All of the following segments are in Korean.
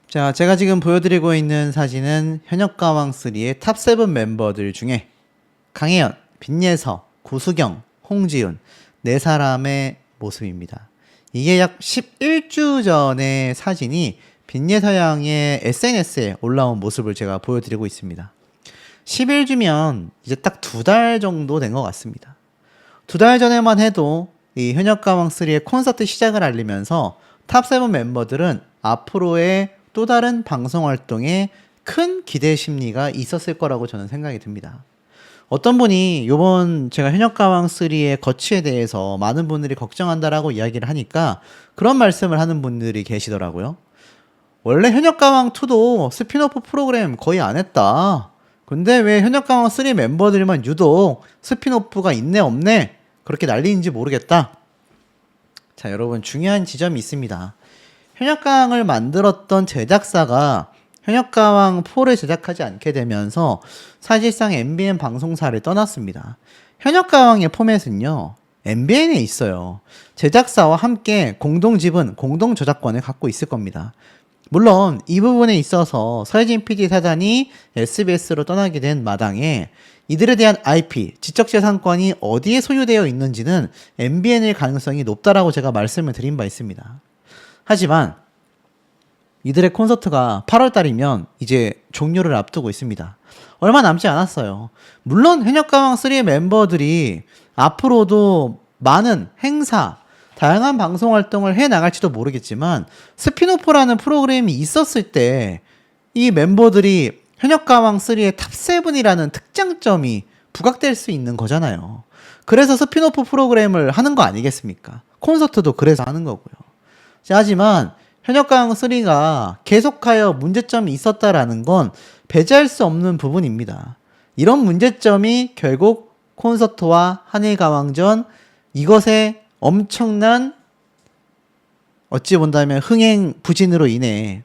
자, 제가 지금 보여드리고 있는 사진은 현역가왕3의 탑7 멤버들 중에 강혜연, 빈예서, 고수경, 홍지윤 네 사람의 모습입니다. 이게 약 11주 전의 사진이 빈예서 양의 SNS에 올라온 모습을 제가 보여드리고 있습니다. 11주면 이제 딱 2달 정도 된 것 같습니다. 2달 전에만 해도 이 현역가왕3의 콘서트 시작을 알리면서 탑7 멤버들은 앞으로의 또 다른 방송 활동에 큰 기대 심리가 있었을 거라고 저는 생각이 듭니다. 어떤 분이 요번 제가 현역가왕3의 거취에 대해서 많은 분들이 걱정한다라고 이야기를 하니까 그런 말씀을 하는 분들이 계시더라고요. 원래 현역가왕2도 스피노프 프로그램 거의 안 했다. 근데 왜 현역가왕3 멤버들만 유독 스피노프가 있네 없네 그렇게 난리인지 모르겠다. 자, 여러분 중요한 지점이 있습니다. 현역가왕을 만들었던 제작사가 현역가왕4를 제작하지 않게 되면서 사실상 MBN 방송사를 떠났습니다. 현역가왕의 포맷은요, MBN에 있어요. 제작사와 함께 공동 지분, 공동 저작권을 갖고 있을 겁니다. 물론 이 부분에 있어서 서혜진 PD 사단이 SBS로 떠나게 된 마당에 이들에 대한 IP, 지적재산권이 어디에 소유되어 있는지는 MBN일 가능성이 높다라고 제가 말씀을 드린 바 있습니다. 하지만 이들의 콘서트가 8월달이면 이제 종료를 앞두고 있습니다. 얼마 남지 않았어요. 물론 현역가왕3의 멤버들이 앞으로도 많은 행사, 다양한 방송 활동을 해나갈지도 모르겠지만 스피노프라는 프로그램이 있었을 때 이 멤버들이 현역가왕3의 탑7이라는 특장점이 부각될 수 있는 거잖아요. 그래서 스피노프 프로그램을 하는 거 아니겠습니까? 콘서트도 그래서 하는 거고요. 하지만 현역가왕3가 계속하여 문제점이 있었다라는 건 배제할 수 없는 부분입니다. 이런 문제점이 결국 콘서트와 한일가왕전 이것의 엄청난 어찌 본다면 흥행 부진으로 인해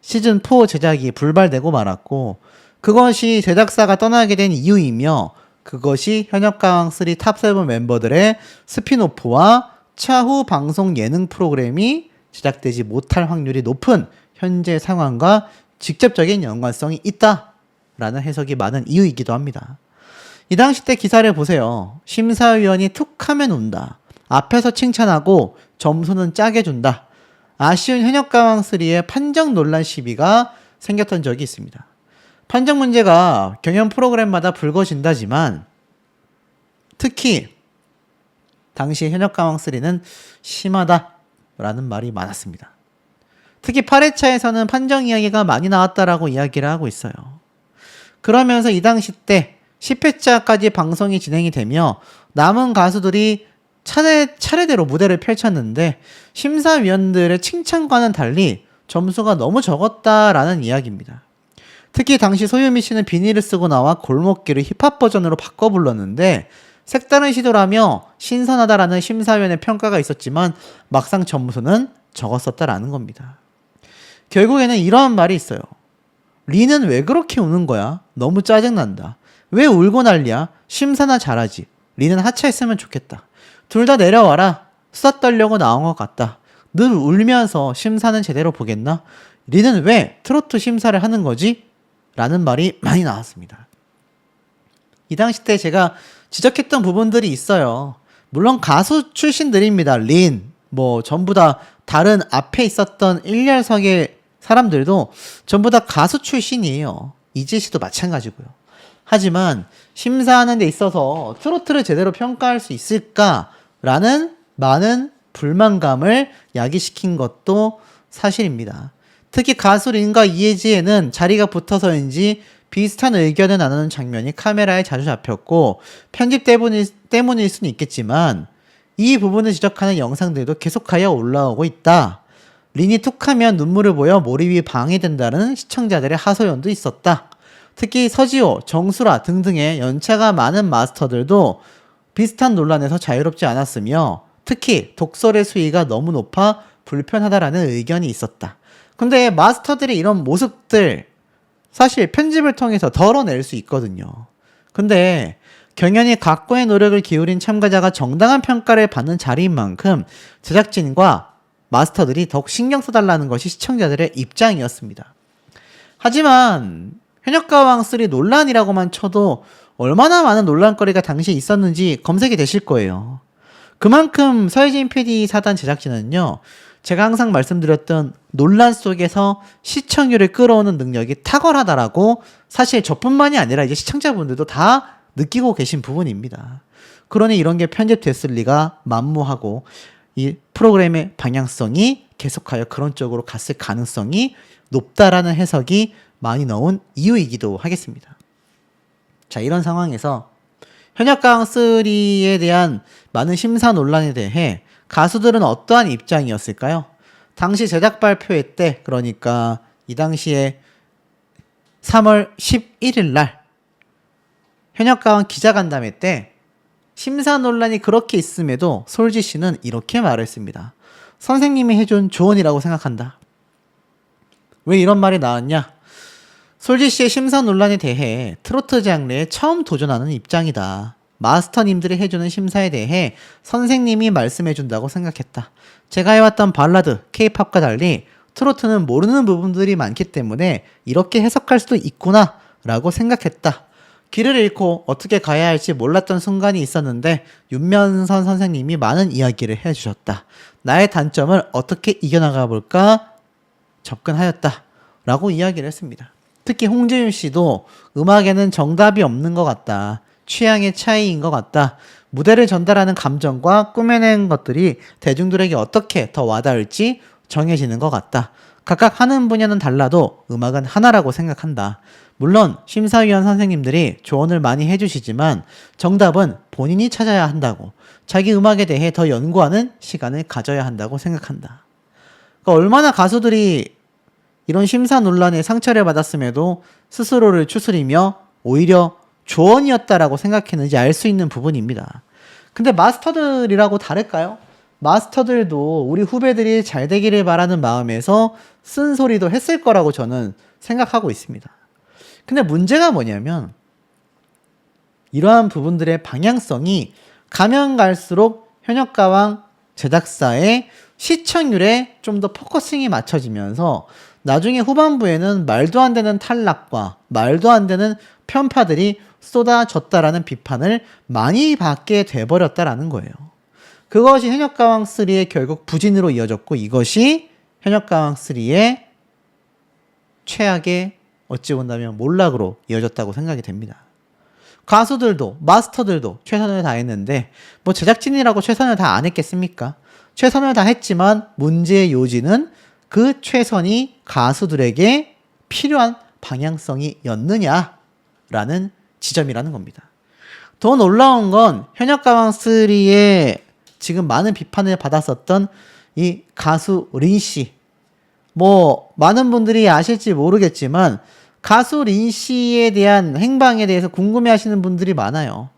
시즌4 제작이 불발되고 말았고 그것이 제작사가 떠나게 된 이유이며 그것이 현역가왕3 탑7 멤버들의 스피노프와 차후 방송 예능 프로그램이 제작되지 못할 확률이 높은 현재 상황과 직접적인 연관성이 있다라는 해석이 많은 이유이기도 합니다. 이 당시 때 기사를 보세요. 심사위원이 툭 하면 운다. 앞에서 칭찬하고 점수는 짜게 준다. 아쉬운 현역가왕3의 판정 논란 시비가 생겼던 적이 있습니다. 판정 문제가 경연 프로그램마다 불거진다지만 특히 당시 현역가왕3는 심하다라는 말이 많았습니다. 특히 8회차에서는 판정 이야기가 많이 나왔다라고 이야기를 하고 있어요. 그러면서 이 당시 때 10회차까지 방송이 진행이 되며 남은 가수들이 차례대로 무대를 펼쳤는데 심사위원들의 칭찬과는 달리 점수가 너무 적었다라는 이야기입니다. 특히 당시 소유미 씨는 비니를 쓰고 나와 골목길을 힙합 버전으로 바꿔 불렀는데 색다른 시도라며 신선하다라는 심사위원의 평가가 있었지만 막상 점수는 적었었다라는 겁니다. 결국에는 이러한 말이 있어요. 리는 왜 그렇게 우는 거야? 너무 짜증난다. 왜 울고 난리야? 심사나 잘하지. 리는 하차했으면 좋겠다. 둘 다 내려와라. 수다 떨려고 나온 것 같다. 늘 울면서 심사는 제대로 보겠나? 리는 왜 트로트 심사를 하는 거지? 라는 말이 많이 나왔습니다. 이 당시 때 제가 지적했던 부분들이 있어요. 물론 가수 출신들입니다. 린, 전부 다 다른 앞에 있었던 1열석의 사람들도 전부 다 가수 출신이에요. 이재 씨도 마찬가지고요. 하지만 심사하는 데 있어서 트로트를 제대로 평가할 수 있을까라는 많은 불만감을 야기시킨 것도 사실입니다. 특히 가수 린과 이혜지에는 자리가 붙어서인지 비슷한 의견을 나누는 장면이 카메라에 자주 잡혔고 편집 때문일 수는 있겠지만 이 부분을 지적하는 영상들도 계속하여 올라오고 있다. 린이 툭하면 눈물을 보여 몰입이 방해된다는 시청자들의 하소연도 있었다. 특히 서지호, 정수라 등등의 연차가 많은 마스터들도 비슷한 논란에서 자유롭지 않았으며 특히 독설의 수위가 너무 높아 불편하다라는 의견이 있었다. 근데 마스터들의 이런 모습들 사실 편집을 통해서 덜어낼 수 있거든요. 근데 경연이 각고의 노력을 기울인 참가자가 정당한 평가를 받는 자리인 만큼 제작진과 마스터들이 더욱 신경 써달라는 것이 시청자들의 입장이었습니다. 하지만 현역가왕3 논란이라고만 쳐도 얼마나 많은 논란거리가 당시에 있었는지 검색이 되실 거예요. 그만큼 서혜진 PD 사단 제작진은요, 제가 항상 말씀드렸던 논란 속에서 시청률을 끌어오는 능력이 탁월하다라고 사실 저뿐만이 아니라 이제 시청자분들도 다 느끼고 계신 부분입니다. 그러니 이런 게 편집됐을 리가 만무하고 이 프로그램의 방향성이 계속하여 그런 쪽으로 갔을 가능성이 높다라는 해석이 많이 나온 이유이기도 하겠습니다. 자, 이런 상황에서 현역가왕3에 대한 많은 심사 논란에 대해 가수들은 어떠한 입장이었을까요? 당시 제작 발표회 때, 그러니까 이 당시에 3월 11일 날 현역가왕 기자간담회 때 심사 논란이 그렇게 있음에도 솔지 씨는 이렇게 말했습니다. 선생님이 해준 조언이라고 생각한다. 왜 이런 말이 나왔냐? 솔지 씨의 심사 논란에 대해 트로트 장르에 처음 도전하는 입장이다. 마스터님들이 해주는 심사에 대해 선생님이 말씀해준다고 생각했다. 제가 해왔던 발라드, 케이팝과 달리 트로트는 모르는 부분들이 많기 때문에 이렇게 해석할 수도 있구나 라고 생각했다. 길을 잃고 어떻게 가야 할지 몰랐던 순간이 있었는데 윤면선 선생님이 많은 이야기를 해주셨다. 나의 단점을 어떻게 이겨나가 볼까 접근하였다 라고 이야기를 했습니다. 특히 홍지윤 씨도 음악에는 정답이 없는 것 같다. 취향의 차이인 것 같다. 무대를 전달하는 감정과 꾸며낸 것들이 대중들에게 어떻게 더 와닿을지 정해지는 것 같다. 각각 하는 분야는 달라도 음악은 하나라고 생각한다. 물론 심사위원 선생님들이 조언을 많이 해주시지만 정답은 본인이 찾아야 한다고, 자기 음악에 대해 더 연구하는 시간을 가져야 한다고 생각한다. 그러니까 얼마나 가수들이 이런 심사 논란에 상처를 받았음에도 스스로를 추스리며 오히려 조언이었다라고 생각했는지 알 수 있는 부분입니다. 근데 마스터들이라고 다를까요? 마스터들도 우리 후배들이 잘 되기를 바라는 마음에서 쓴소리도 했을 거라고 저는 생각하고 있습니다. 근데 문제가 뭐냐면 이러한 부분들의 방향성이 가면 갈수록 현역가왕 제작사의 시청률에 좀 더 포커싱이 맞춰지면서 나중에 후반부에는 말도 안 되는 탈락과 말도 안 되는 편파들이 쏟아졌다라는 비판을 많이 받게 돼버렸다라는 거예요. 그것이 현역가왕3의 결국 부진으로 이어졌고, 이것이 현역가왕3의 최악의 어찌 본다면 몰락으로 이어졌다고 생각이 됩니다. 가수들도 마스터들도 최선을 다했는데 뭐 제작진이라고 최선을 다 안 했겠습니까? 최선을 다했지만 문제의 요지는 그 최선이 가수들에게 필요한 방향성이었느냐라는 지점이라는 겁니다. 더 놀라운 건 현역가왕3의 지금 많은 비판을 받았었던 이 가수 린씨, 뭐 많은 분들이 아실지 모르겠지만 가수 린씨에 대한 행방에 대해서 궁금해하시는 분들이 많아요.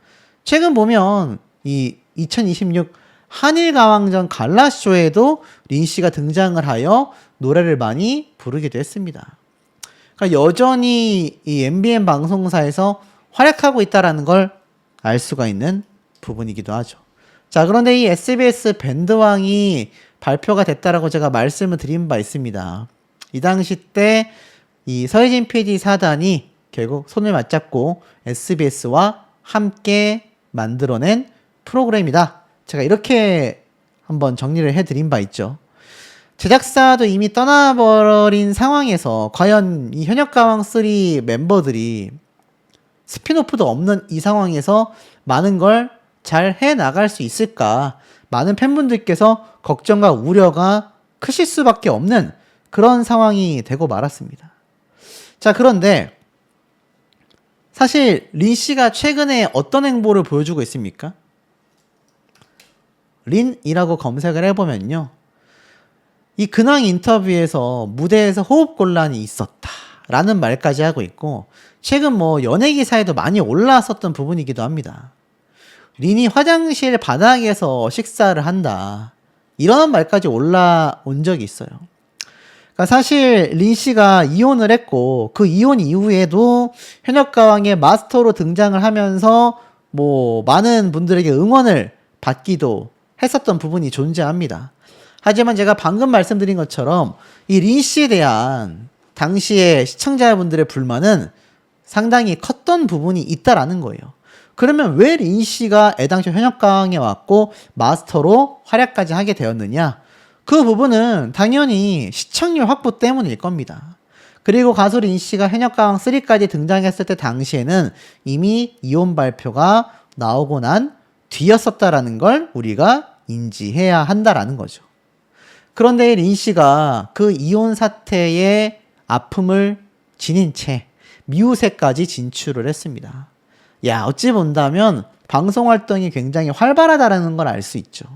최근 보면 이 2026 한일가왕전 갈라쇼에도 린씨가 등장을 하여 노래를 많이 부르기도 했습니다. 그러니까 여전히 이 MBN 방송사에서 활약하고 있다는 걸 알 수가 있는 부분이기도 하죠. 자, 그런데 이 SBS 밴드왕이 발표가 됐다라고 제가 말씀을 드린 바 있습니다. 이 당시 때 이 서혜진 PD 사단이 결국 손을 맞잡고 SBS와 함께 만들어낸 프로그램이다. 제가 이렇게 한번 정리를 해드린 바 있죠. 제작사도 이미 떠나버린 상황에서 과연 이 현역가왕3 멤버들이 스피노프도 없는 이 상황에서 많은 걸 잘 해나갈 수 있을까? 많은 팬분들께서 걱정과 우려가 크실 수밖에 없는 그런 상황이 되고 말았습니다. 자, 그런데 사실 린씨가 최근에 어떤 행보를 보여주고 있습니까? 린이라고 검색을 해보면요, 이 근황 인터뷰에서 무대에서 호흡곤란이 있었다라는 말까지 하고 있고, 최근 뭐 연예 기사에도 많이 올라왔었던 부분이기도 합니다. 린이 화장실 바닥에서 식사를 한다, 이런 말까지 올라온 적이 있어요. 그러니까 사실 린씨가 이혼을 했고 그 이혼 이후에도 현역가왕의 마스터로 등장을 하면서 뭐 많은 분들에게 응원을 받기도 했었던 부분이 존재합니다. 하지만 제가 방금 말씀드린 것처럼 이 린 씨에 대한 당시의 시청자분들의 불만은 상당히 컸던 부분이 있다라는 거예요. 그러면 왜 린 씨가 애당초 현역가왕에 왔고 마스터로 활약까지 하게 되었느냐? 그 부분은 당연히 시청률 확보 때문일 겁니다. 그리고 가수 린 씨가 현역가왕 3까지 등장했을 때 당시에는 이미 이혼 발표가 나오고 난 뒤였었다라는 걸 우리가 인지해야 한다라는 거죠. 그런데 린 씨가 그 이혼 사태의 아픔을 지닌 채 미우새까지 진출을 했습니다. 야, 어찌 본다면 방송 활동이 굉장히 활발하다라는 걸 알 수 있죠.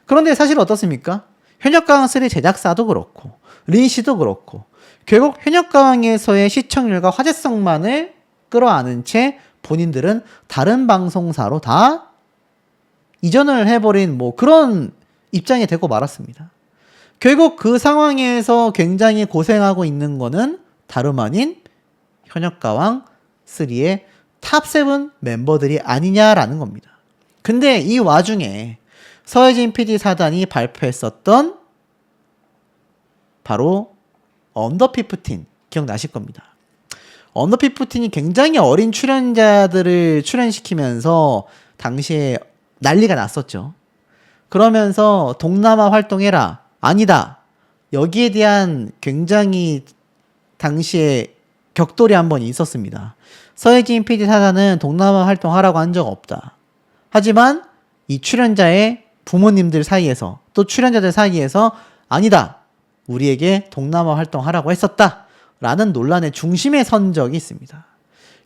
그런데 사실 어떻습니까? 현역가왕 3 제작사도 그렇고 린 씨도 그렇고 결국 현역가왕에서의 시청률과 화제성만을 끌어안은 채 본인들은 다른 방송사로 다 이전을 해버린 뭐 그런 입장이 되고 말았습니다. 결국 그 상황에서 굉장히 고생하고 있는 거는 다름 아닌 현역가왕 3의 탑7 멤버들이 아니냐라는 겁니다. 근데 이 와중에 서혜진 PD 사단이 발표했었던 바로 언더15 기억나실 겁니다. 언더15이 굉장히 어린 출연자들을 출연시키면서 당시에 난리가 났었죠. 그러면서 동남아 활동해라. 아니다. 여기에 대한 굉장히 당시에 격돌이 한번 있었습니다. 서혜진 PD 사단은 동남아 활동하라고 한 적 없다. 하지만 이 출연자의 부모님들 사이에서 또 출연자들 사이에서 아니다. 우리에게 동남아 활동하라고 했었다. 라는 논란의 중심에 선 적이 있습니다.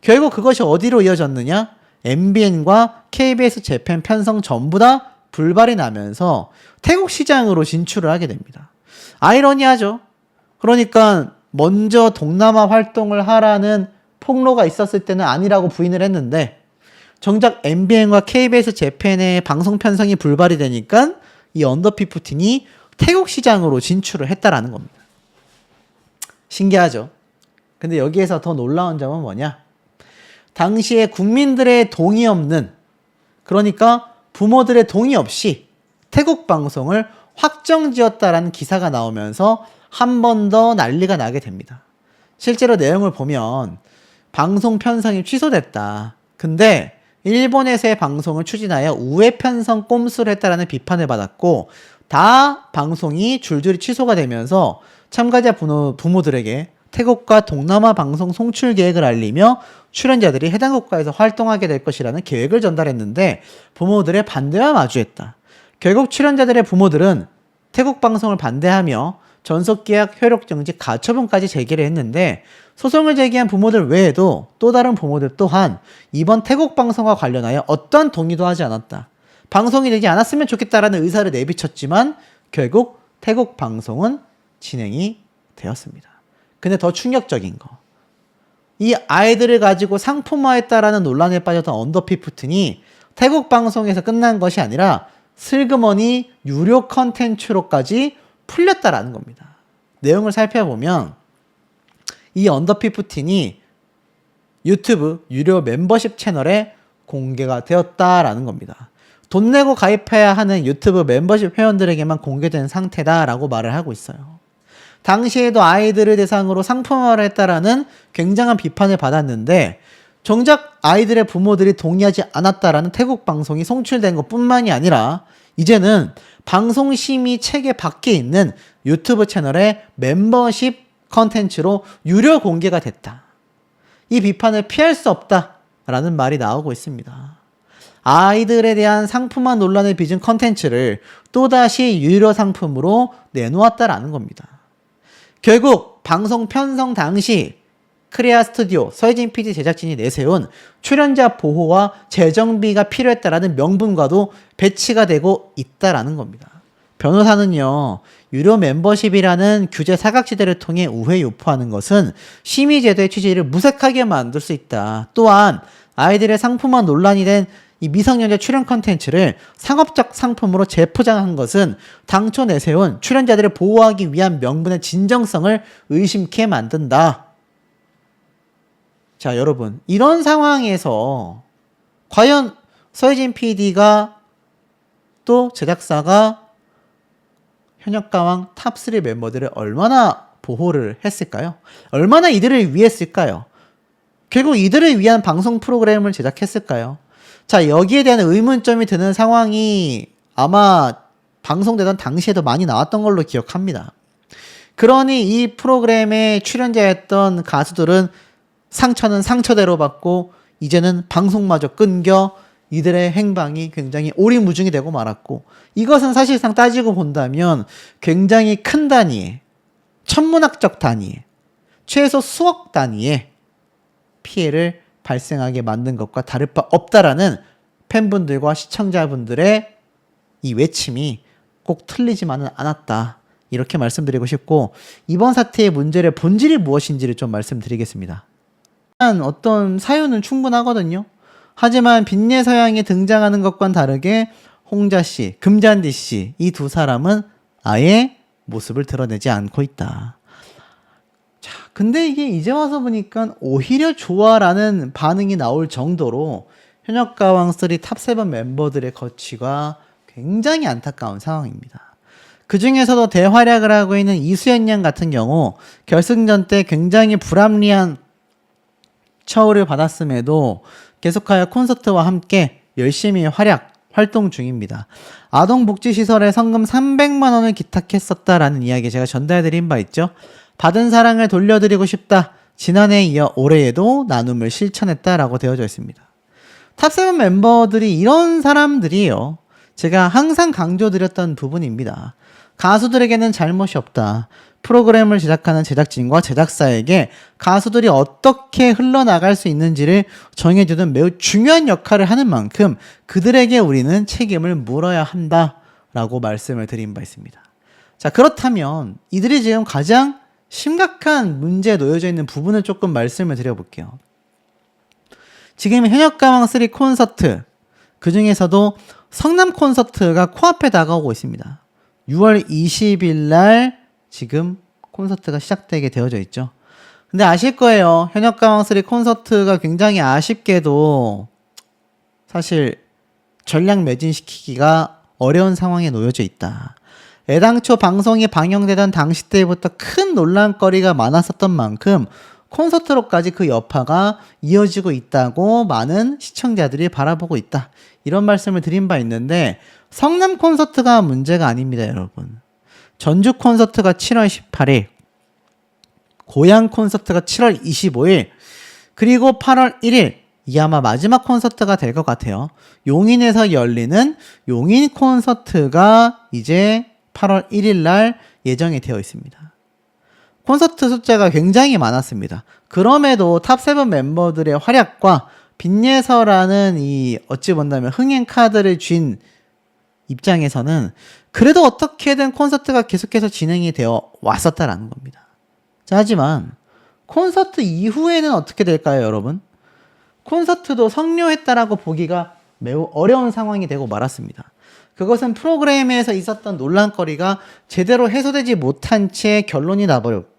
결국 그것이 어디로 이어졌느냐? MBN과 KBS 재팬 편성 전부 다 불발이 나면서 태국 시장으로 진출을 하게 됩니다. 아이러니하죠. 그러니까 먼저 동남아 활동을 하라는 폭로가 있었을 때는 아니라고 부인을 했는데 정작 MBN과 KBS 재팬의 방송 편성이 불발이 되니까 이 언더15이 태국 시장으로 진출을 했다라는 겁니다. 신기하죠. 근데 여기에서 더 놀라운 점은 뭐냐? 당시에 국민들의 동의 없는, 그러니까 부모들의 동의 없이 태국 방송을 확정지었다라는 기사가 나오면서 한 번 더 난리가 나게 됩니다. 실제로 내용을 보면 방송 편성이 취소됐다. 근데 일본에서의 방송을 추진하여 우회 편성 꼼수를 했다라는 비판을 받았고 다 방송이 줄줄이 취소가 되면서 참가자 부모들에게 태국과 동남아 방송 송출 계획을 알리며 출연자들이 해당 국가에서 활동하게 될 것이라는 계획을 전달했는데 부모들의 반대와 마주했다. 결국 출연자들의 부모들은 태국 방송을 반대하며 전속계약 효력정지 가처분까지 제기를 했는데 소송을 제기한 부모들 외에도 또 다른 부모들 또한 이번 태국 방송과 관련하여 어떠한 동의도 하지 않았다. 방송이 되지 않았으면 좋겠다라는 의사를 내비쳤지만 결국 태국 방송은 진행이 되었습니다. 근데 더 충격적인 거. 이 아이들을 가지고 상품화했다라는 논란에 빠졌던 언더15이 태국 방송에서 끝난 것이 아니라 슬그머니 유료 컨텐츠로까지 풀렸다라는 겁니다. 내용을 살펴보면 이 언더15이 유튜브 유료 멤버십 채널에 공개가 되었다라는 겁니다. 돈 내고 가입해야 하는 유튜브 멤버십 회원들에게만 공개된 상태다라고 말을 하고 있어요. 당시에도 아이들을 대상으로 상품화를 했다라는 굉장한 비판을 받았는데 정작 아이들의 부모들이 동의하지 않았다라는 태국 방송이 송출된 것뿐만이 아니라 이제는 방송심의 체계 밖에 있는 유튜브 채널의 멤버십 컨텐츠로 유료 공개가 됐다. 이 비판을 피할 수 없다라는 말이 나오고 있습니다. 아이들에 대한 상품화 논란을 빚은 컨텐츠를 또다시 유료 상품으로 내놓았다라는 겁니다. 결국 방송 편성 당시 크레아 스튜디오 서혜진 PD 제작진이 내세운 출연자 보호와 재정비가 필요했다라는 명분과도 배치가 되고 있다라는 겁니다. 변호사는요, 유료 멤버십이라는 규제 사각지대를 통해 우회 유포하는 것은 심의제도의 취지를 무색하게 만들 수 있다. 또한 아이들의 상품화 논란이 된 이 미성년자 출연 컨텐츠를 상업적 상품으로 재포장한 것은 당초 내세운 출연자들을 보호하기 위한 명분의 진정성을 의심케 만든다. 자, 여러분, 이런 상황에서 과연 서혜진 PD가 또 제작사가 현역가왕 탑3 멤버들을 얼마나 보호를 했을까요? 얼마나 이들을 위했을까요? 결국 이들을 위한 방송 프로그램을 제작했을까요? 자, 여기에 대한 의문점이 드는 상황이 아마 방송되던 당시에도 많이 나왔던 걸로 기억합니다. 그러니 이 프로그램에 출연자였던 가수들은 상처는 상처대로 받고 이제는 방송마저 끊겨 이들의 행방이 굉장히 오리무중이 되고 말았고, 이것은 사실상 따지고 본다면 굉장히 큰 단위의, 천문학적 단위의, 최소 수억 단위의 피해를 발생하게 만든 것과 다를 바 없다라는 팬분들과 시청자분들의 이 외침이 꼭 틀리지만은 않았다, 이렇게 말씀드리고 싶고, 이번 사태의 문제의 본질이 무엇인지를 좀 말씀드리겠습니다. 어떤 사유는 충분하거든요. 하지만 빈예서양에 등장하는 것과는 다르게 홍자씨, 금잔디씨 이 두 사람은 아예 모습을 드러내지 않고 있다. 자, 근데 이게 이제 와서 보니까 오히려 좋아라는 반응이 나올 정도로 현역가왕3 탑7 멤버들의 거취가 굉장히 안타까운 상황입니다. 그 중에서도 대활약을 하고 있는 이수연 양 같은 경우 결승전 때 굉장히 불합리한 처우를 받았음에도 계속하여 콘서트와 함께 열심히 활동 중입니다. 아동복지시설에 성금 300만 원을 기탁했었다라는 이야기 제가 전달드린 바 있죠. 받은 사랑을 돌려드리고 싶다. 지난해에 이어 올해에도 나눔을 실천했다라고 되어져 있습니다. 탑7 멤버들이 이런 사람들이에요. 제가 항상 강조드렸던 부분입니다. 가수들에게는 잘못이 없다. 프로그램을 제작하는 제작진과 제작사에게 가수들이 어떻게 흘러나갈 수 있는지를 정해주는 매우 중요한 역할을 하는 만큼 그들에게 우리는 책임을 물어야 한다라고 말씀을 드린 바 있습니다. 자, 그렇다면 이들이 지금 가장 심각한 문제에 놓여져 있는 부분을 조금 말씀을 드려볼게요. 지금 현역가왕3 콘서트, 그 중에서도 성남 콘서트가 코앞에 다가오고 있습니다. 6월 20일 날 지금 콘서트가 시작되게 되어져 있죠. 근데 아실 거예요. 현역가왕3 콘서트가 굉장히 아쉽게도 사실 전략 매진시키기가 어려운 상황에 놓여져 있다. 애당초 방송이 방영되던 당시 때부터 큰 논란거리가 많았었던 만큼 콘서트로까지 그 여파가 이어지고 있다고 많은 시청자들이 바라보고 있다. 이런 말씀을 드린 바 있는데 성남 콘서트가 문제가 아닙니다, 여러분. 전주 콘서트가 7월 18일, 고양 콘서트가 7월 25일, 그리고 8월 1일, 이게 아마 마지막 콘서트가 될 것 같아요. 용인에서 열리는 용인 콘서트가 이제 8월 1일 날 예정이 되어 있습니다. 콘서트 숫자가 굉장히 많았습니다. 그럼에도 탑7 멤버들의 활약과 빈예서라는 이 어찌 본다면 흥행 카드를 쥔 입장에서는 그래도 어떻게든 콘서트가 계속해서 진행이 되어 왔었다라는 겁니다. 자, 하지만 콘서트 이후에는 어떻게 될까요, 여러분? 콘서트도 성료했다라고 보기가 매우 어려운 상황이 되고 말았습니다. 그것은 프로그램에서 있었던 논란거리가 제대로 해소되지 못한 채 결론이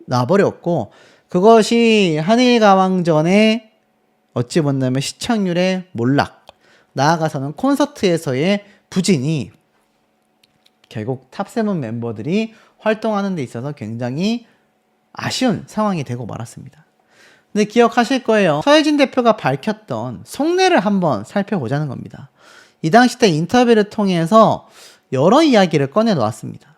나버렸고, 그것이 한일가왕전의 어찌 본다면 시청률의 몰락, 나아가서는 콘서트에서의 부진이 결국 탑7 멤버들이 활동하는 데 있어서 굉장히 아쉬운 상황이 되고 말았습니다. 근데 기억하실 거예요. 서혜진 대표가 밝혔던 속내를 한번 살펴보자는 겁니다. 이 당시 때 인터뷰를 통해서 여러 이야기를 꺼내 놓았습니다.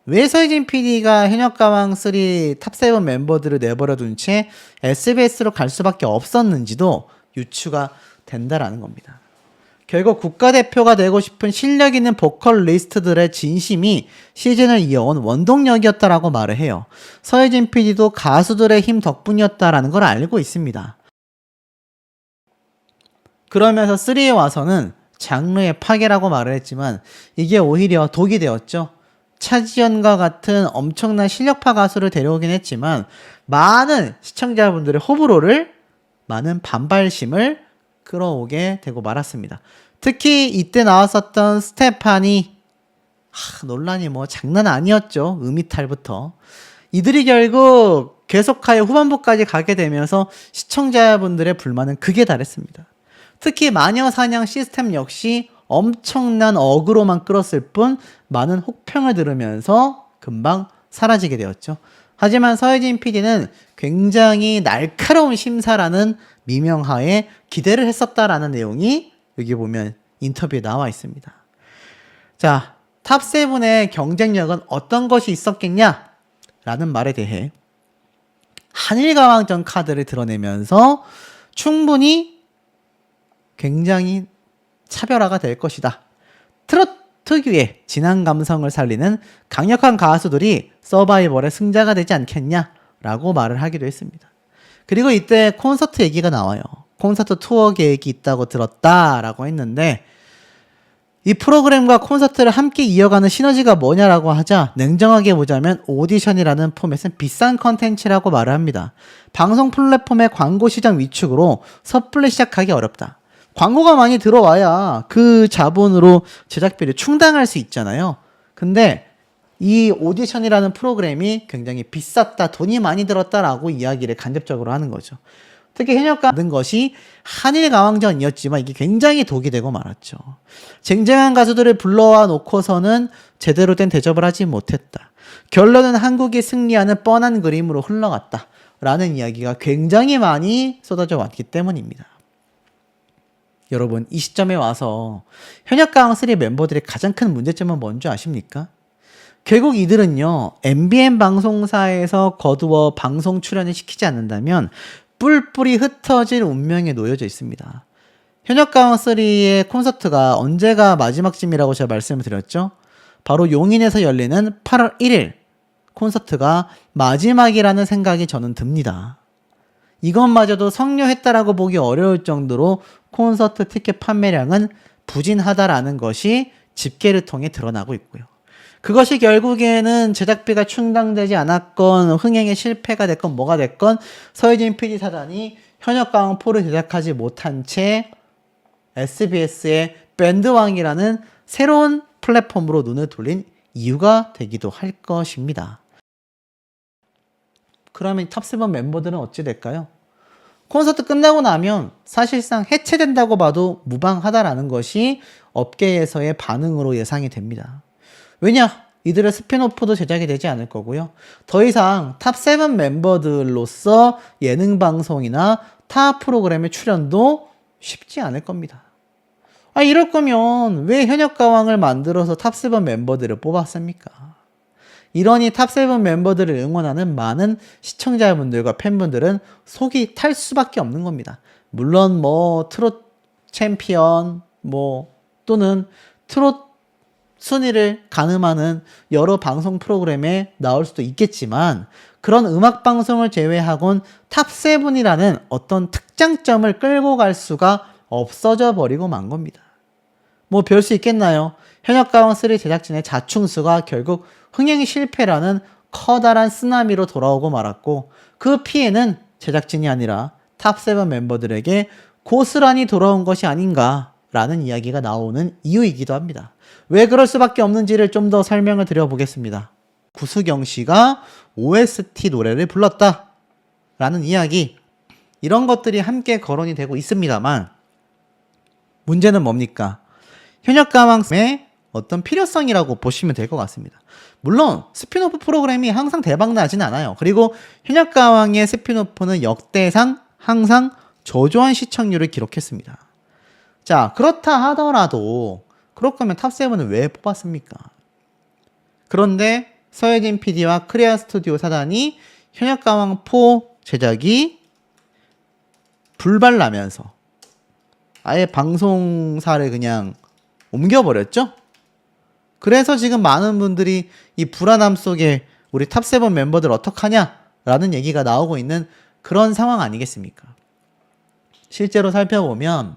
왜 서혜진 PD가 현역가왕3 탑7 멤버들을 내버려 둔 채 SBS로 갈 수밖에 없었는지도 유추가 된다라는 겁니다. 결국 국가대표가 되고 싶은 실력 있는 보컬리스트들의 진심이 시즌을 이어온 원동력이었다라고 말을 해요. 서혜진 PD도 가수들의 힘 덕분이었다라는 걸 알고 있습니다. 그러면서 3에 와서는 장르의 파괴라고 말을 했지만 이게 오히려 독이 되었죠. 차지연과 같은 엄청난 실력파 가수를 데려오긴 했지만 많은 시청자분들의 호불호를, 많은 반발심을 끌어오게 되고 말았습니다. 특히 이때 나왔었던 스테파니, 논란이 뭐 장난 아니었죠. 음이탈부터. 이들이 결국 계속하여 후반부까지 가게 되면서 시청자분들의 불만은 극에 달했습니다. 특히 마녀사냥 시스템 역시 엄청난 어그로만 끌었을 뿐 많은 혹평을 들으면서 금방 사라지게 되었죠. 하지만 서혜진 PD는 굉장히 날카로운 심사라는 미명하에 기대를 했었다라는 내용이 여기 보면 인터뷰에 나와 있습니다. 자, 탑7의 경쟁력은 어떤 것이 있었겠냐? 라는 말에 대해 한일가왕전 카드를 드러내면서 충분히 굉장히 차별화가 될 것이다. 트롯 특유의 진한 감성을 살리는 강력한 가수들이 서바이벌의 승자가 되지 않겠냐라고 말을 하기도 했습니다. 그리고 이때 콘서트 얘기가 나와요. 콘서트 투어 계획이 있다고 들었다라고 했는데 이 프로그램과 콘서트를 함께 이어가는 시너지가 뭐냐라고 하자 냉정하게 보자면 오디션이라는 포맷은 비싼 컨텐츠라고 말을 합니다. 방송 플랫폼의 광고 시장 위축으로 섣불리 시작하기 어렵다. 광고가 많이 들어와야 그 자본으로 제작비를 충당할 수 있잖아요. 근데 이 오디션이라는 프로그램이 굉장히 비쌌다, 돈이 많이 들었다라고 이야기를 간접적으로 하는 거죠. 특히 현역가 받은 것이 한일가왕전이었지만 이게 굉장히 독이 되고 말았죠. 쟁쟁한 가수들을 불러와 놓고서는 제대로 된 대접을 하지 못했다. 결론은 한국이 승리하는 뻔한 그림으로 흘러갔다. 라는 이야기가 굉장히 많이 쏟아져 왔기 때문입니다. 여러분, 이 시점에 와서 현역가왕3 멤버들의 가장 큰 문제점은 뭔지 아십니까? 결국 이들은요, MBN 방송사에서 거두어 방송 출연을 시키지 않는다면 뿔뿔이 흩어질 운명에 놓여져 있습니다. 현역가왕3의 콘서트가 언제가 마지막쯤이라고 제가 말씀을 드렸죠? 바로 용인에서 열리는 8월 1일 콘서트가 마지막이라는 생각이 저는 듭니다. 이것마저도 성료했다라고 보기 어려울 정도로 콘서트 티켓 판매량은 부진하다라는 것이 집계를 통해 드러나고 있고요. 그것이 결국에는 제작비가 충당되지 않았건 흥행에 실패가 됐건 뭐가 됐건 서혜진 PD 사단이 현역가왕4를 제작하지 못한 채 SBS의 밴드왕이라는 새로운 플랫폼으로 눈을 돌린 이유가 되기도 할 것입니다. 그러면 탑7 멤버들은 어찌 될까요? 콘서트 끝나고 나면 사실상 해체된다고 봐도 무방하다라는 것이 업계에서의 반응으로 예상이 됩니다. 왜냐? 이들의 스핀오프도 제작이 되지 않을 거고요. 더 이상 탑7 멤버들로서 예능방송이나 타 프로그램의 출연도 쉽지 않을 겁니다. 이럴 거면 왜 현역가왕을 만들어서 탑7 멤버들을 뽑았습니까? 이러니 탑7 멤버들을 응원하는 많은 시청자분들과 팬분들은 속이 탈 수밖에 없는 겁니다. 물론 트롯 챔피언 또는 트롯 순위를 가늠하는 여러 방송 프로그램에 나올 수도 있겠지만 그런 음악 방송을 제외하곤 탑7이라는 어떤 특장점을 끌고 갈 수가 없어져 버리고 만 겁니다. 별 수 있겠나요? 현역가왕3 제작진의 자충수가 결국 흥행 실패라는 커다란 쓰나미로 돌아오고 말았고 그 피해는 제작진이 아니라 탑7 멤버들에게 고스란히 돌아온 것이 아닌가라는 이야기가 나오는 이유이기도 합니다. 왜 그럴 수밖에 없는지를 좀 더 설명을 드려보겠습니다. 구수경 씨가 OST 노래를 불렀다 라는 이야기, 이런 것들이 함께 거론이 되고 있습니다만 문제는 뭡니까? 현역가왕의 어떤 필요성이라고 보시면 될 것 같습니다. 물론 스피노프 프로그램이 항상 대박나진 않아요. 그리고 현역가왕의 스피노프는 역대상 항상 저조한 시청률을 기록했습니다. 자, 그렇다 하더라도 그럴 거면 탑7은 왜 뽑았습니까? 그런데 서혜진 PD와 크레아 스튜디오 사단이 현역가왕4 제작이 불발나면서 아예 방송사를 그냥 옮겨버렸죠? 그래서 지금 많은 분들이 이 불안함 속에 우리 탑7 멤버들 어떡하냐? 라는 얘기가 나오고 있는 그런 상황 아니겠습니까? 실제로 살펴보면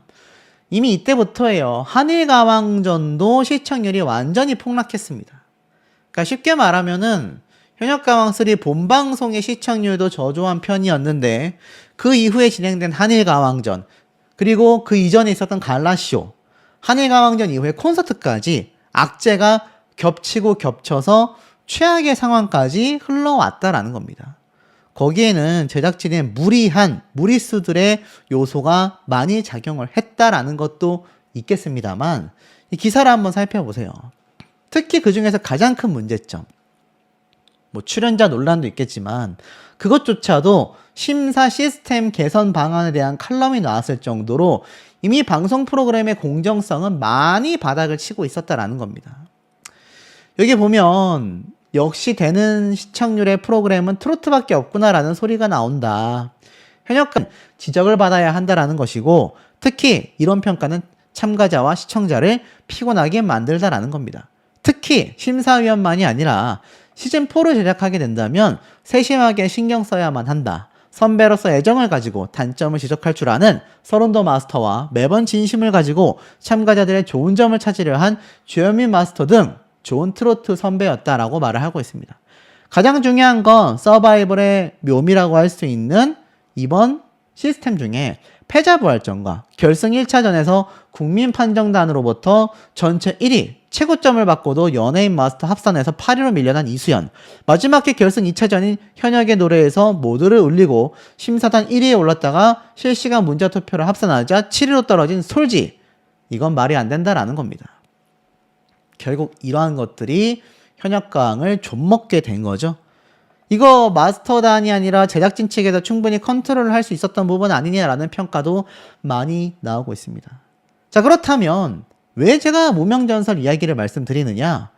이미 이때부터예요. 한일가왕전도 시청률이 완전히 폭락했습니다. 그러니까 쉽게 말하면은 현역가왕3 본방송의 시청률도 저조한 편이었는데 그 이후에 진행된 한일가왕전, 그리고 그 이전에 있었던 갈라쇼, 한일가왕전 이후에 콘서트까지 악재가 겹치고 겹쳐서 최악의 상황까지 흘러왔다라는 겁니다. 거기에는 제작진의 무리수들의 요소가 많이 작용을 했다라는 것도 있겠습니다만 이 기사를 한번 살펴보세요. 특히 그 중에서 가장 큰 문제점, 뭐 출연자 논란도 있겠지만 그것조차도 심사 시스템 개선 방안에 대한 칼럼이 나왔을 정도로 이미 방송 프로그램의 공정성은 많이 바닥을 치고 있었다라는 겁니다. 여기 보면 역시 되는 시청률의 프로그램은 트로트밖에 없구나라는 소리가 나온다. 현역감 지적을 받아야 한다라는 것이고 특히 이런 평가는 참가자와 시청자를 피곤하게 만들다라는 겁니다. 특히 심사위원만이 아니라 시즌4를 제작하게 된다면 세심하게 신경 써야만 한다. 선배로서 애정을 가지고 단점을 지적할 줄 아는 서른도 마스터와 매번 진심을 가지고 참가자들의 좋은 점을 찾으려 한 주현민 마스터 등 좋은 트로트 선배였다라고 말을 하고 있습니다. 가장 중요한 건 서바이벌의 묘미라고 할 수 있는 이번 시스템 중에 패자부활전과 결승 1차전에서 국민판정단으로부터 전체 1위 최고점을 받고도 연예인 마스터 합산에서 8위로 밀려난 이수연, 마지막 회 결승 2차전인 현역의 노래에서 모두를 울리고 심사단 1위에 올랐다가 실시간 문자 투표를 합산하자 7위로 떨어진 솔지, 이건 말이 안 된다라는 겁니다. 결국 이러한 것들이 현역가왕을 좀먹게 된 거죠. 이거 마스터단이 아니라 제작진 측에서 충분히 컨트롤을 할 수 있었던 부분 아니냐라는 평가도 많이 나오고 있습니다. 자, 그렇다면 왜 제가 무명전설 이야기를 말씀드리느냐?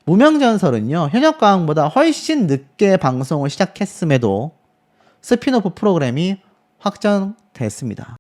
무명전설은요, 현역가왕보다 훨씬 늦게 방송을 시작했음에도 스피노프 프로그램이 확정됐습니다.